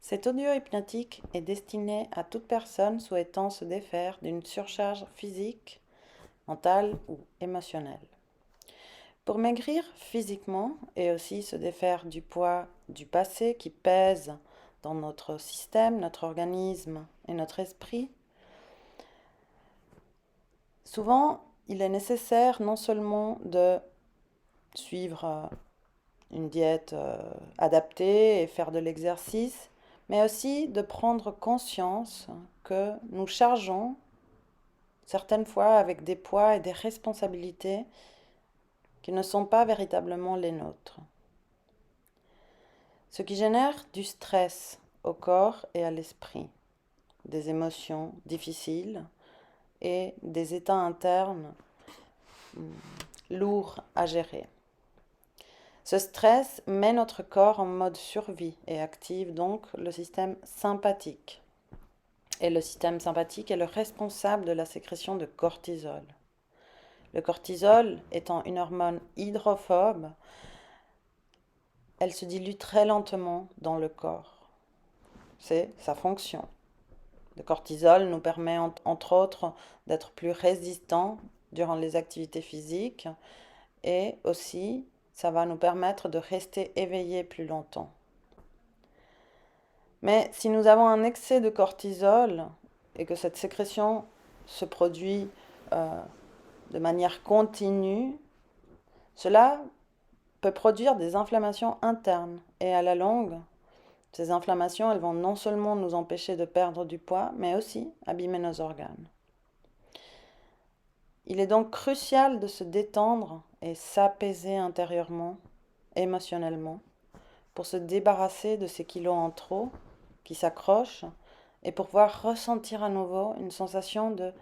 Cet audio hypnotique est destiné à toute personne souhaitant se défaire d'une surcharge physique, mentale ou émotionnelle. Pour maigrir physiquement et aussi se défaire du poids du passé qui pèse dans notre système, notre organisme et notre esprit, souvent il est nécessaire non seulement de suivre une diète adaptée et faire de l'exercice, mais aussi de prendre conscience que nous chargeons certaines fois avec des poids et des responsabilités qui ne sont pas véritablement les nôtres. Ce qui génère du stress au corps et à l'esprit, des émotions difficiles et des états internes lourds à gérer. Ce stress met notre corps en mode survie et active donc le système sympathique. Et le système sympathique est le responsable de la sécrétion de cortisol. Le cortisol étant une hormone hydrophobe, elle se dilue très lentement dans le corps. C'est sa fonction. Le cortisol nous permet entre autres d'être plus résistants durant les activités physiques et aussi ça va nous permettre de rester éveillés plus longtemps. Mais si nous avons un excès de cortisol et que cette sécrétion se produit de manière continue, cela peut produire des inflammations internes. Et à la longue, ces inflammations, elles vont non seulement nous empêcher de perdre du poids, mais aussi abîmer nos organes. Il est donc crucial de se détendre et s'apaiser intérieurement, émotionnellement, pour se débarrasser de ces kilos en trop qui s'accrochent et pour pouvoir ressentir à nouveau une sensation de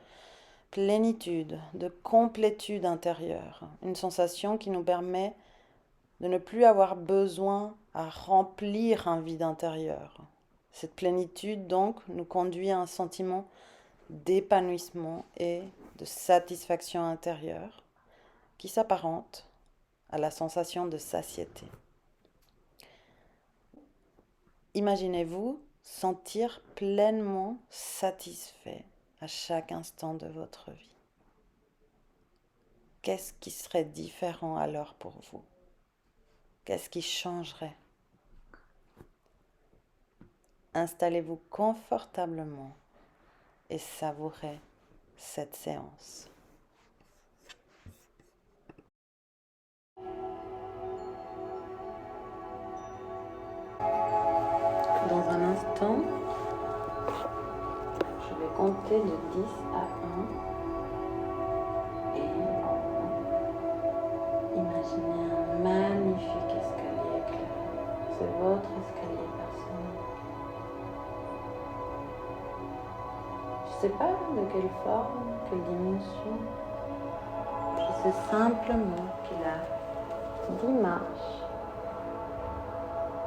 plénitude, de complétude intérieure, une sensation qui nous permet de ne plus avoir besoin à remplir un vide intérieur. Cette plénitude donc nous conduit à un sentiment d'épanouissement et de satisfaction intérieure qui s'apparente à la sensation de satiété. Imaginez-vous sentir pleinement satisfait à chaque instant de votre vie. Qu'est-ce qui serait différent alors pour vous? Qu'est-ce qui changerait? Installez-vous confortablement et savourez cette séance. Dans un instant, je vais compter de 10 à 1 et imaginez un magnifique escalier éclairé. C'est votre escalier personnel. Je ne sais pas de quelle forme, quelle dimension. Je sais simplement qu'il a 10 marches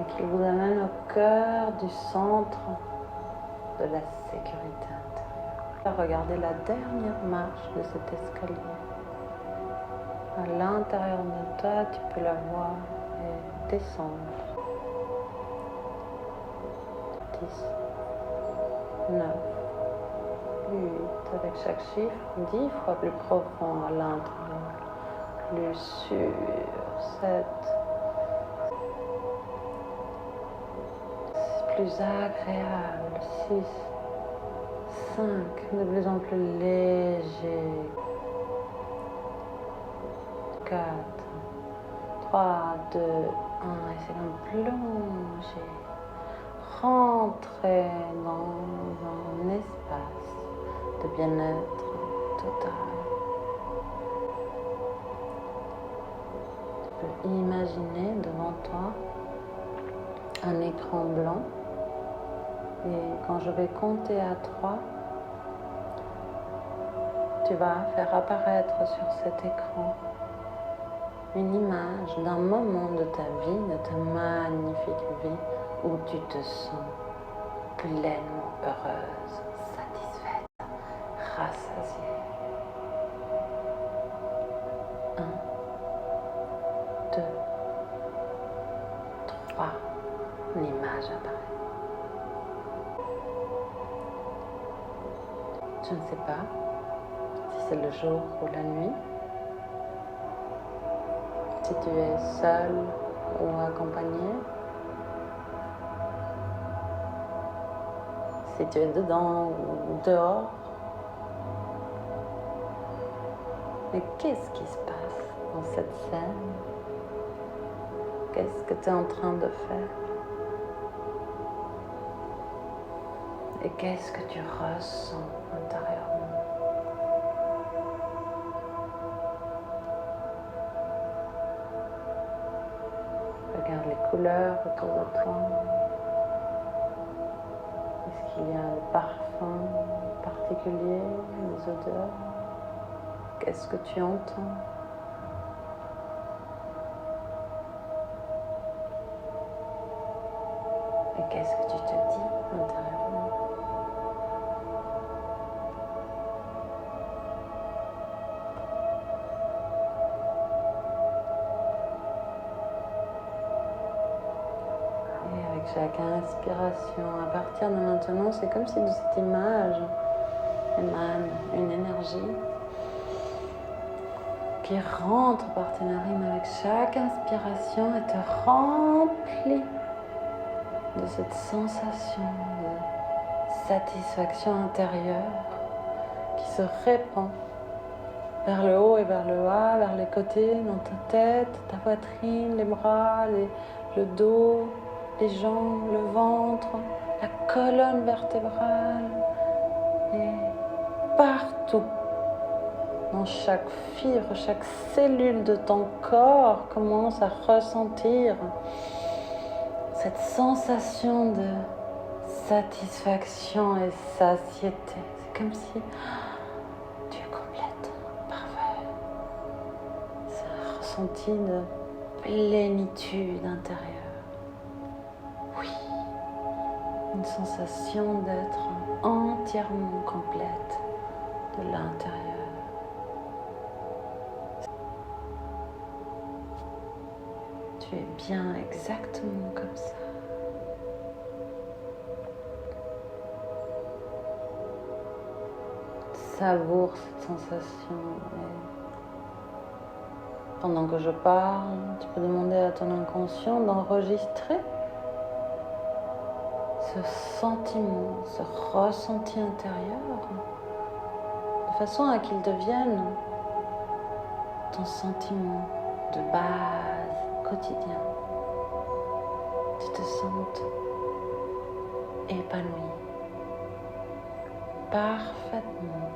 et qu'il vous amène au cœur du centre de la sécurité intérieure. Regardez la dernière marche de cet escalier. À l'intérieur de toi, tu peux la voir et descendre. 10, 9, 8, avec chaque chiffre 10 fois plus profond à l'intérieur. Plus sûr, 7, plus agréable, 6, 5, de plus en plus léger, 4, 3, 2, 1, et c'est comme plonger, rentrer dans un espace de bien-être total. Tu peux imaginer devant toi un écran blanc. Et quand je vais compter à 3, tu vas faire apparaître sur cet écran une image d'un moment de ta vie, de ta magnifique vie, où tu te sens pleinement heureuse, satisfaite, rassasiée. 1, 2, 3, l'image apparaît. Je ne sais pas si c'est le jour ou la nuit, si tu es seul ou accompagné, si tu es dedans ou dehors. Mais qu'est-ce qui se passe dans cette scène? Qu'est-ce que tu es en train de faire? Et qu'est-ce que tu ressens intérieurement? Regarde les couleurs autour de toi. Est-ce qu'il y a des parfums particuliers, des odeurs? Qu'est-ce que tu entends? Et qu'est-ce que tu te dis intérieurement? Et avec chaque inspiration, à partir de maintenant, c'est comme si de cette image émane une énergie qui rentre par tes narines avec chaque inspiration et te remplit de cette sensation de satisfaction intérieure qui se répand vers le haut et vers le bas, vers les côtés, dans ta tête, ta poitrine, les bras, le dos, les jambes, le ventre, la colonne vertébrale et partout. Dans chaque fibre, chaque cellule de ton corps commence à ressentir cette sensation de satisfaction et satiété. C'est comme si tu es complète, parfait. C'est un ressenti de plénitude intérieure. Oui, une sensation d'être entièrement complète de l'intérieur. Tu es bien exactement comme ça. Savoure cette sensation. Et pendant que je parle, tu peux demander à ton inconscient d'enregistrer ce sentiment, ce ressenti intérieur, de façon à qu'il devienne ton sentiment de base quotidien. Tu te sentes épanoui, parfaitement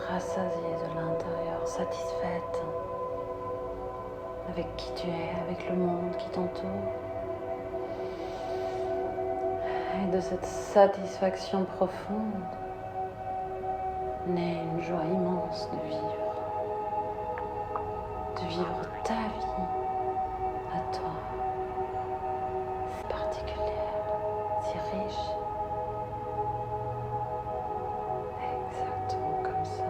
rassasiée de l'intérieur, satisfaite avec qui tu es, avec le monde qui t'entoure. Et de cette satisfaction profonde naît une joie immense de vivre ta vie à toi, si particulière, si riche. Exactement comme ça.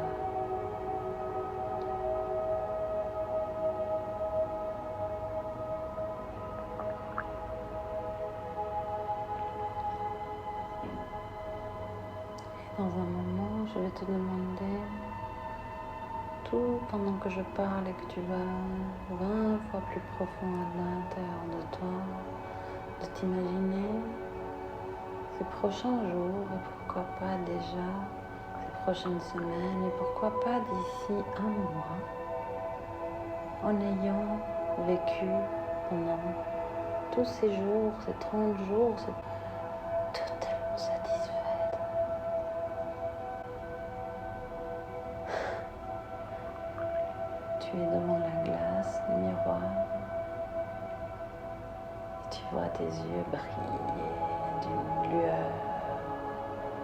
Et dans un moment, je vais te demander, tout pendant que je parle et que tu vas 20 fois plus profond à l'intérieur de toi, de t'imaginer ces prochains jours, et pourquoi pas déjà ces prochaines semaines, et pourquoi pas d'ici un mois, en ayant vécu pendant tous ces jours, ces 30 jours, totalement satisfaite. Tu es devant la glace, le miroir, et tu vois tes yeux briller d'une lueur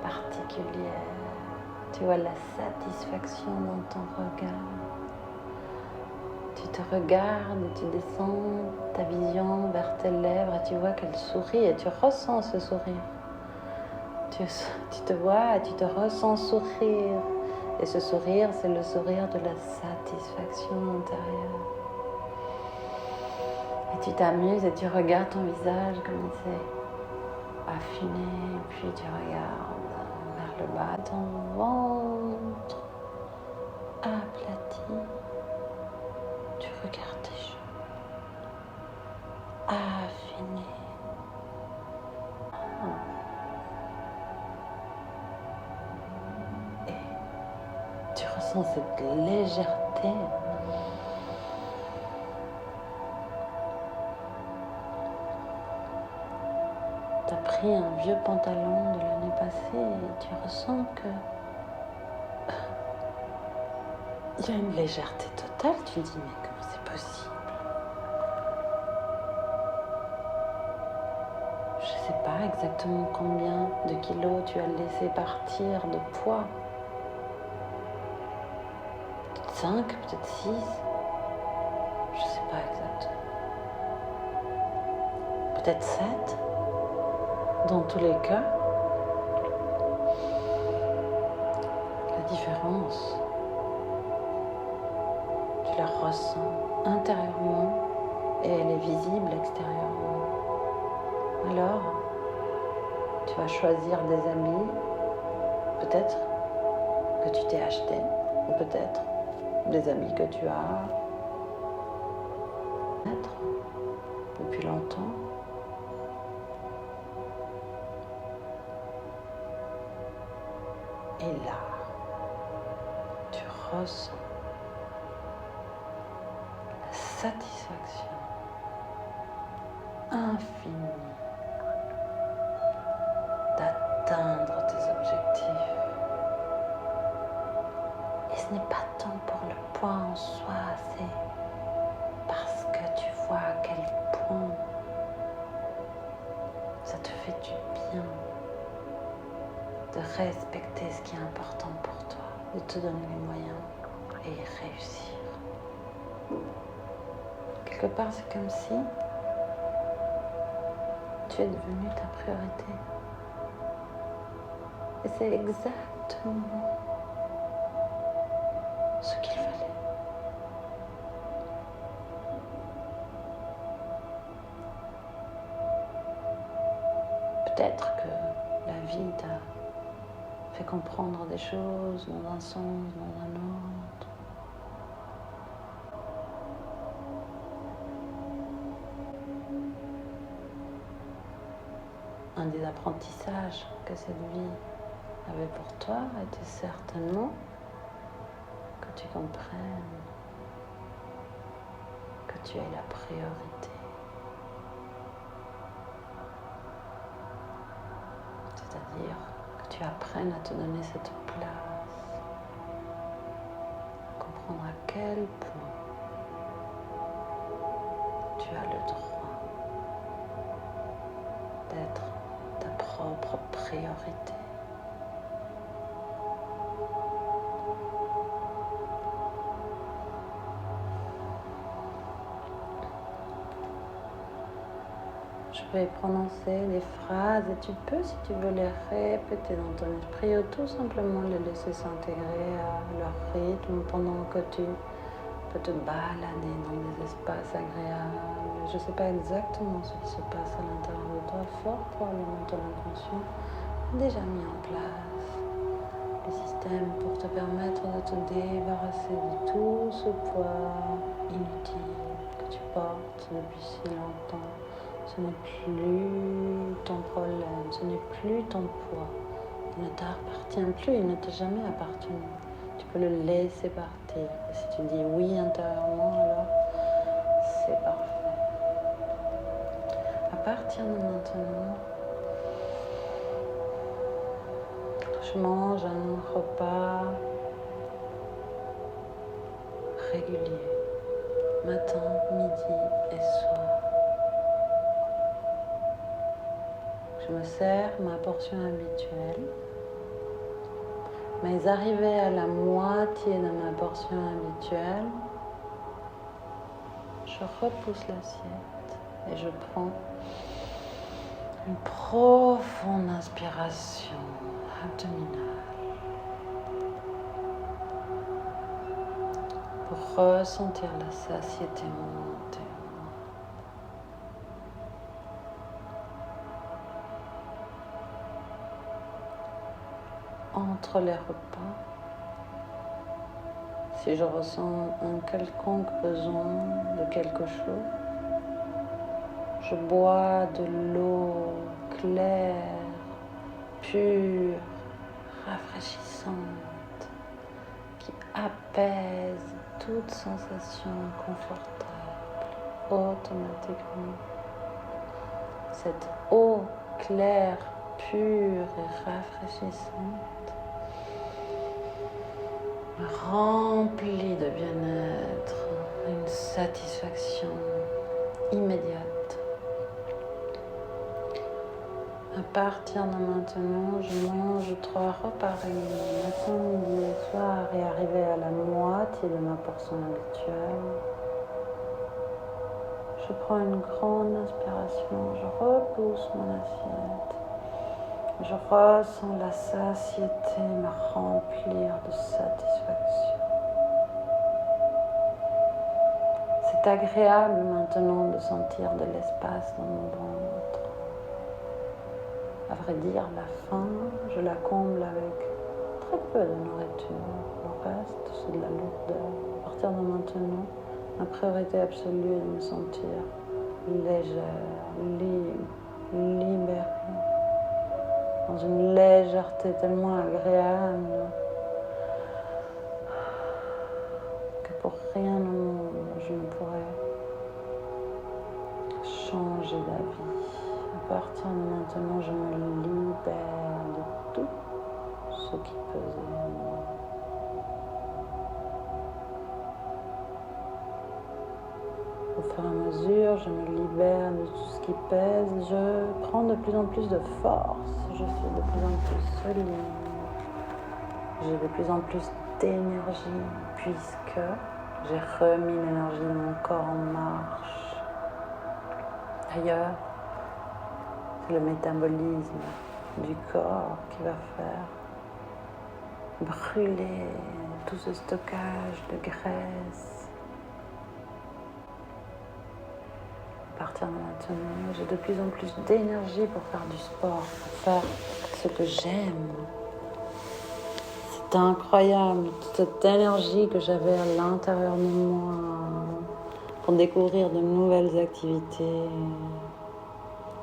particulière. Tu vois la satisfaction dans ton regard. Tu te regardes et tu descends ta vision vers tes lèvres et tu vois qu'elle sourit et tu ressens ce sourire. Tu te vois et tu te ressens sourire. Et ce sourire, c'est le sourire de la satisfaction intérieure. Et tu t'amuses et tu regardes ton visage comme il s'est affiné. Et puis tu regardes vers le bas de ton ventre aplati. Tu regardes tes jambes affinées. Et tu ressens cette légèreté. Tu as pris un vieux pantalon de l'année passée et tu ressens que il y a une légèreté totale. Tu te dis mais comment c'est possible? Je ne sais pas exactement combien de kilos tu as laissé partir de poids. Peut-être 5, peut-être 6. Je ne sais pas exactement. Peut-être 7. Dans tous les cas, la différence, tu la ressens intérieurement et elle est visible extérieurement. Alors, tu vas choisir des habits, peut-être que tu t'es acheté, ou peut-être des habits que tu as peut-être depuis longtemps. Et là, tu ressens la satisfaction infinie d'atteindre tes objectifs. Et ce n'est pas tant pour le poids en soi, c'est parce que tu vois à quel point ça te fait du bien de respecter ce qui est important pour toi, de te donner les moyens et y réussir. Quelque part, c'est comme si tu es devenu ta priorité. Et c'est exactement ce qu'il fallait. Peut-être que la vie t'a fait comprendre des choses dans un sens, dans un autre. Un des apprentissages que cette vie avait pour toi était certainement que tu comprennes que tu es la priorité. C'est-à-dire que tu apprennes à te donner cette place, à comprendre à quel point tu as le droit d'être ta propre priorité. Je vais prononcer des phrases et tu peux, si tu veux, les répéter dans ton esprit ou tout simplement les laisser s'intégrer à leur rythme pendant que tu peux te balader dans des espaces agréables. Je ne sais pas exactement ce qui se passe à l'intérieur de toi, fort probablement ton inconscient a déjà mis en place les systèmes pour te permettre de te débarrasser de tout ce poids inutile que tu portes depuis si longtemps. Ce n'est plus ton problème, ce n'est plus ton poids. Il ne t'appartient plus, il ne t'a jamais appartenu. Tu peux le laisser partir. Et si tu dis oui intérieurement, alors c'est parfait. À partir de maintenant, je mange un repas régulier, matin, midi et soir. Je me sers ma portion habituelle, mais arrivé à la moitié de ma portion habituelle, je repousse l'assiette et je prends une profonde inspiration abdominale pour ressentir la satiété monter. entre les repas. Si je ressens un quelconque besoin de quelque chose, je bois de l'eau claire, pure, rafraîchissante, qui apaise toute sensation confortable automatiquement. Cette eau claire, pure et rafraîchissante me remplit de bien-être, une satisfaction immédiate. À partir de maintenant, je mange 3 repas réguliers, matin, midi et soir, et arrivé à la moitié de ma portion habituelle. Je prends une grande inspiration, je repousse mon assiette. Je ressens la satiété me remplir de satisfaction. C'est agréable maintenant de sentir de l'espace dans mon ventre. À vrai dire, la faim, je la comble avec très peu de nourriture. Le reste, c'est de la lourdeur. À partir de maintenant, ma priorité absolue est de me sentir légère, libre, libérée. Dans une légèreté tellement agréable que pour rien au monde je ne pourrais changer d'avis. À partir de maintenant, je me libère de tout ce qui pesait en moi. Au fur et à mesure, je me libère de tout ce qui pèse. Je prends de plus en plus de force. Je suis de plus en plus solide. J'ai de plus en plus d'énergie puisque j'ai remis l'énergie de mon corps en marche. D'ailleurs, c'est le métabolisme du corps qui va faire brûler tout ce stockage de graisse. À partir de maintenant, j'ai de plus en plus d'énergie pour faire du sport, pour faire ce que j'aime. C'est incroyable, toute cette énergie que j'avais à l'intérieur de moi pour découvrir de nouvelles activités,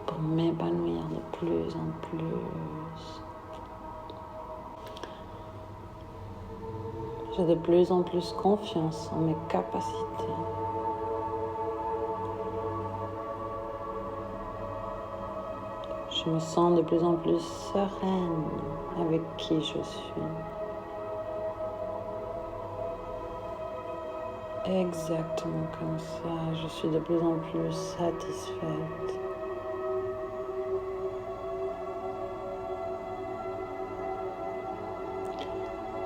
pour m'épanouir de plus en plus. J'ai de plus en plus confiance en mes capacités. Je me sens de plus en plus sereine avec qui je suis. Exactement comme ça, je suis de plus en plus satisfaite.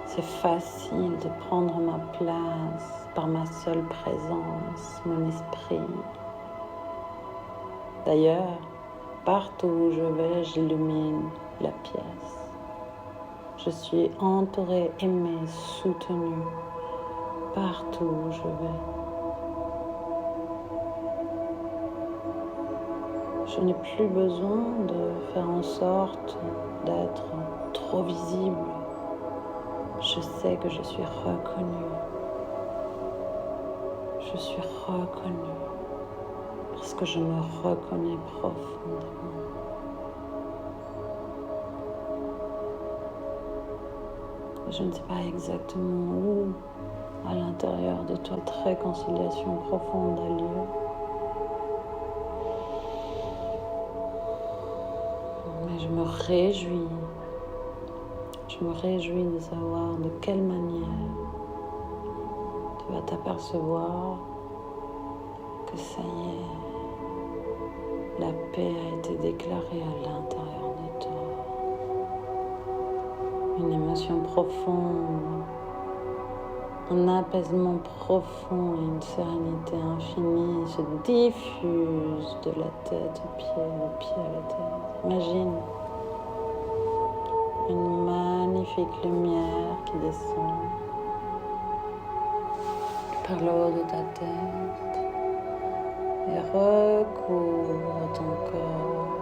C'est facile de prendre ma place par ma seule présence, mon esprit. D'ailleurs, partout où je vais, j'illumine la pièce. Je suis entourée, aimée, soutenue, partout où je vais. Je n'ai plus besoin de faire en sorte d'être trop visible. Je sais que je suis reconnue. Je suis reconnue parce que je me reconnais profondément. Je ne sais pas exactement où, à l'intérieur de toi, cette réconciliation profonde a lieu. Mais je me réjouis. Je me réjouis de savoir de quelle manière tu vas t'apercevoir que ça y est, la paix a été déclarée à l'intérieur de toi. Une émotion profonde, un apaisement profond et une sérénité infinie se diffusent de la tête aux pieds à la tête. Imagine une magnifique lumière qui descend par le haut de ta tête et recouvre ton corps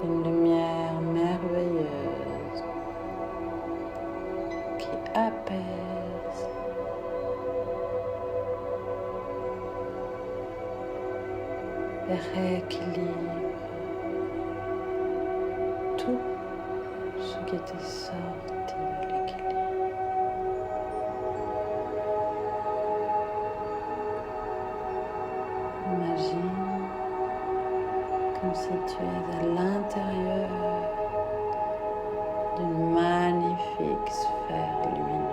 d'une lumière merveilleuse, apaise. Et rééquilibre tout ce qui était sorti de l'équilibre. Imagine comme si tu es à l'intérieur d'une magnifique sphère lumineuse.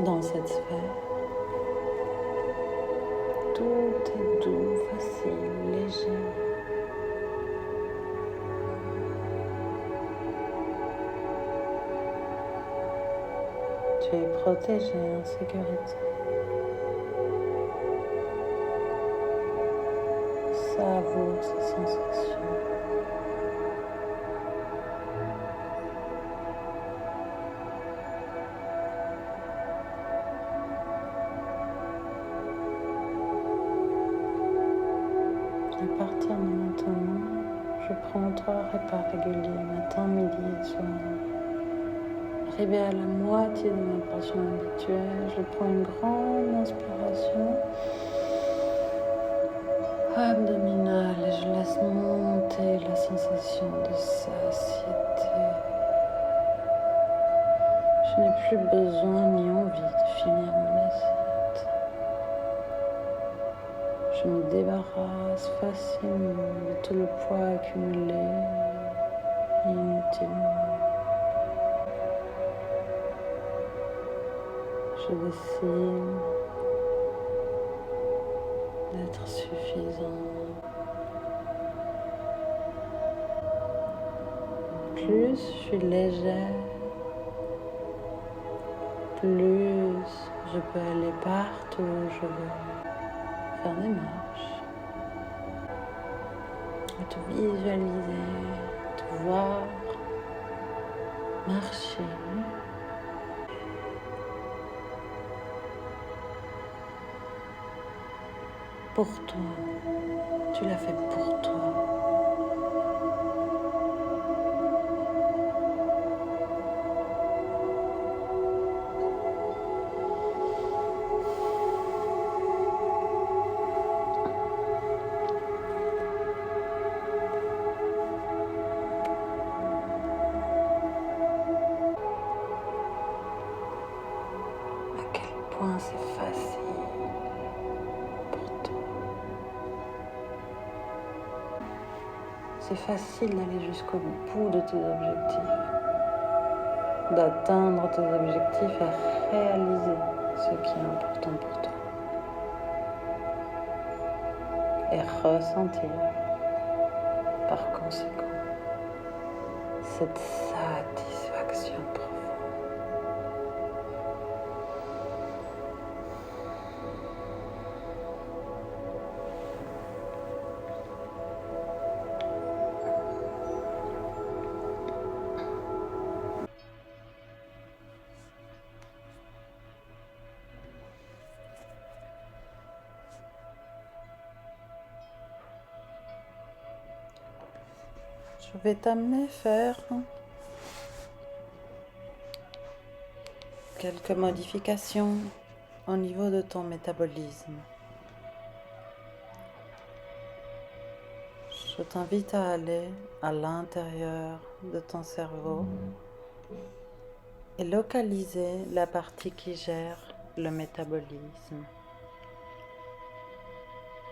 Dans cette sphère, tout est doux, facile, léger. Tu es protégé, en sécurité. Savoure ces sensations. À partir de maintenant, je prends 3 repas réguliers, matin, midi et soir. Arrivé à la moitié de ma portion habituelle, je prends une grande inspiration abdominale et je laisse monter la sensation de satiété. Je n'ai plus besoin ni envie de finir mon assiette. Je me débarrasse facilement de tout le poids accumulé inutilement. Je décide d'être suffisant. Plus je suis légère, plus je peux aller partout où je veux, faire des marches, te visualiser, te voir marcher. Pour toi, tu l'as fait pour toi. À quel point c'est facile pour toi. C'est facile d'aller jusqu'au bout de tes objectifs, d'atteindre tes objectifs et réaliser ce qui est important pour toi. Et ressentir par conséquent cette satisfaction profonde. Je vais t'amener faire quelques modifications au niveau de ton métabolisme. Je t'invite à aller à l'intérieur de ton cerveau et localiser la partie qui gère le métabolisme.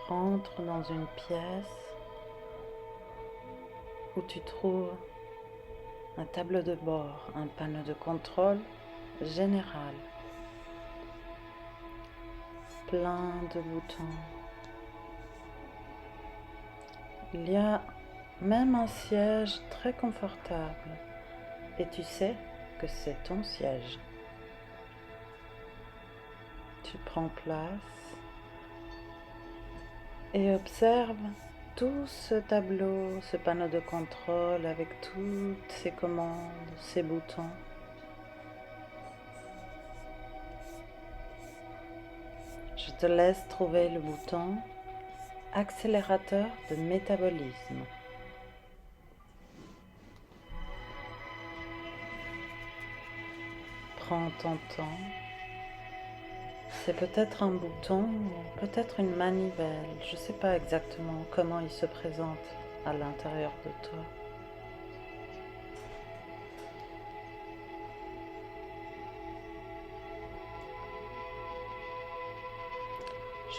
Rentre dans une pièce où tu trouves un tableau de bord, un panneau de contrôle général, plein de boutons. Il y a même un siège très confortable et tu sais que c'est ton siège. Tu prends place et observe tout ce tableau, ce panneau de contrôle avec toutes ces commandes, ces boutons. te laisse trouver le bouton accélérateur de métabolisme. Prends ton temps. C'est peut-être un bouton ou peut-être une manivelle. Je ne sais pas exactement comment il se présente à l'intérieur de toi.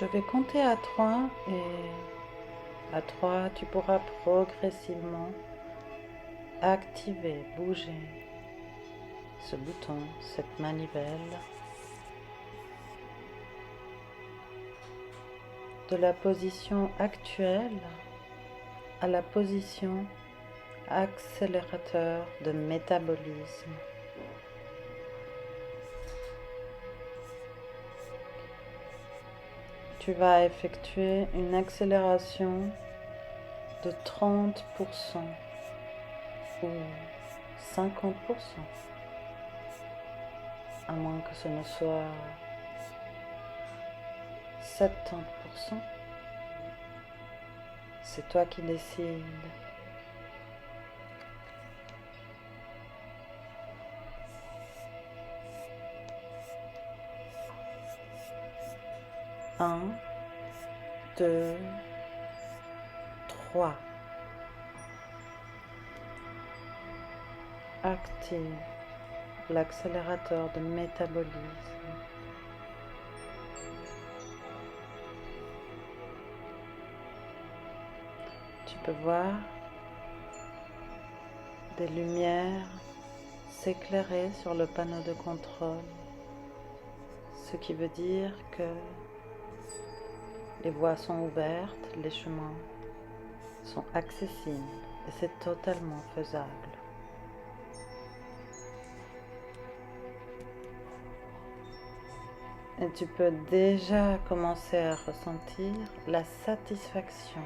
Je vais compter à 3 et à 3, tu pourras progressivement activer, bouger ce bouton, cette manivelle, de la position actuelle à la position accélérateur de métabolisme. Tu vas effectuer une accélération de 30% ou 50%, à moins que ce ne soit 70%. C'est toi qui décides. Un, 2, 3. Active l'accélérateur de métabolisme. Tu peux voir des lumières s'éclairer sur le panneau de contrôle, ce qui veut dire que les voies sont ouvertes, les chemins sont accessibles et c'est totalement faisable. Et tu peux déjà commencer à ressentir la satisfaction,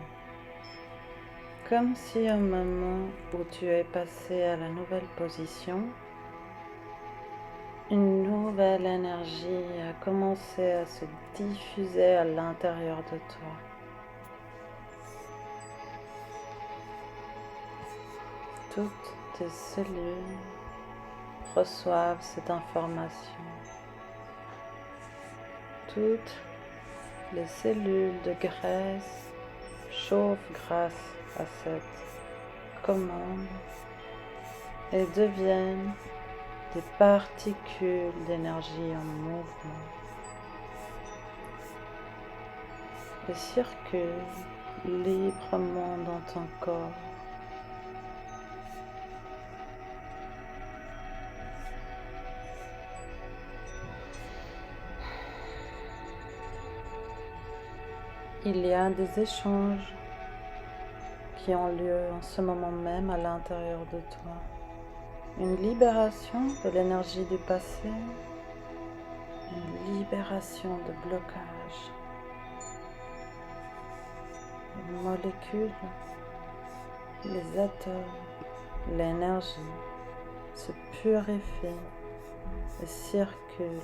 comme si au moment où tu es passé à la nouvelle position, une nouvelle énergie a commencé à se diffuser à l'intérieur de toi. Toutes tes cellules reçoivent cette information. Toutes les cellules de graisse chauffent grâce à cette commande et deviennent des particules d'énergie en mouvement et circulent librement dans ton corps. Il y a des échanges qui ont lieu en ce moment même à l'intérieur de toi. Une libération de l'énergie du passé, une libération de blocage. Les molécules, les atomes, l'énergie se purifient et circulent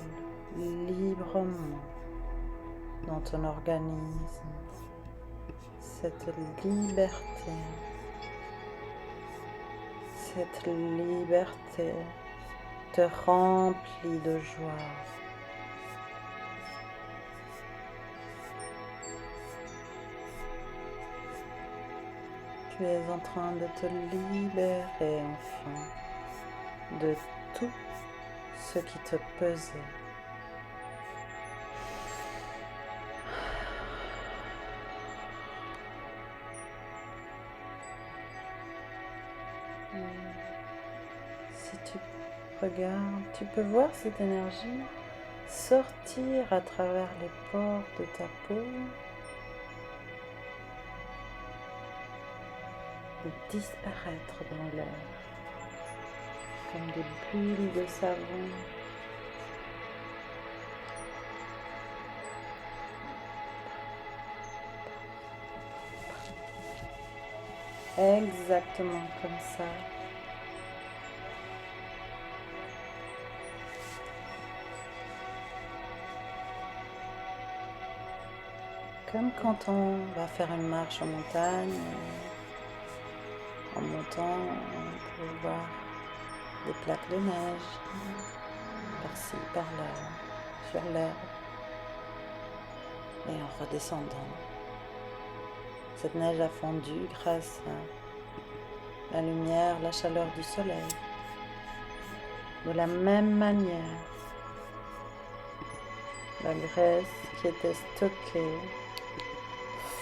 librement dans ton organisme. Cette liberté te remplit de joie. Tu es en train de te libérer enfin de tout ce qui te pesait. Si tu regardes, tu peux voir cette énergie sortir à travers les pores de ta peau et disparaître dans l'air, comme des bulles de savon. Exactement comme ça. Comme quand on va faire une marche en montagne, en montant, on peut voir des plaques de neige, par-ci, par-là, sur l'herbe. Et en redescendant, cette neige a fondu grâce à la lumière, la chaleur du soleil. De la même manière, la graisse qui était stockée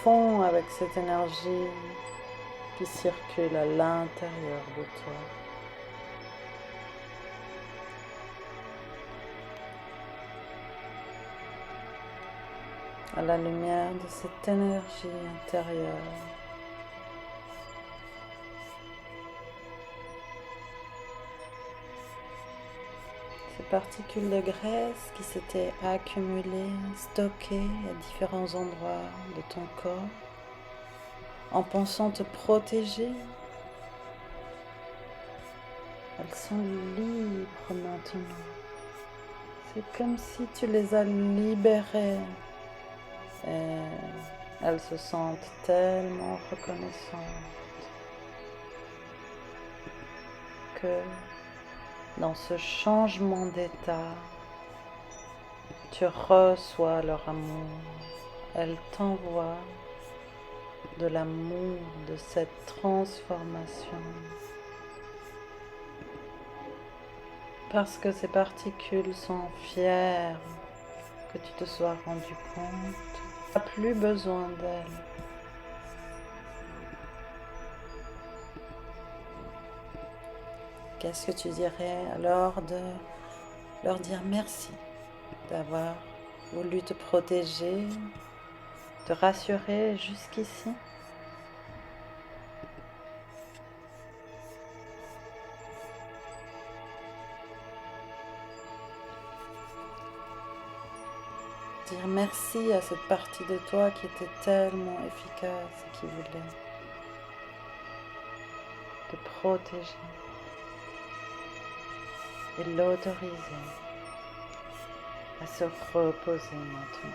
fond avec cette énergie qui circule à l'intérieur de toi. À la lumière de cette énergie intérieure, ces particules de graisse qui s'étaient accumulées, stockées à différents endroits de ton corps, en pensant te protéger, elles sont libres maintenant. C'est comme si tu les as libérées. Et elles se sentent tellement reconnaissantes que dans ce changement d'état, tu reçois leur amour. Elles t'envoient de l'amour, de cette transformation. Parce que ces particules sont fières que tu te sois rendu compte. Tu n'as plus besoin d'elles. Qu'est-ce que tu dirais alors de leur dire merci d'avoir voulu te protéger, te rassurer jusqu'ici? Dire merci à cette partie de toi qui était tellement efficace et qui voulait te protéger et l'autoriser à se reposer maintenant.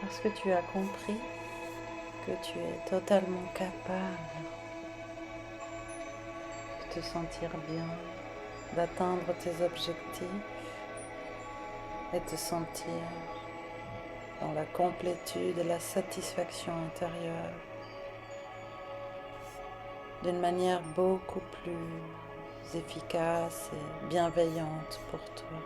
Parce que tu as compris que tu es totalement capable de te sentir bien, d'atteindre tes objectifs et te sentir dans la complétude et la satisfaction intérieure d'une manière beaucoup plus efficace et bienveillante pour toi.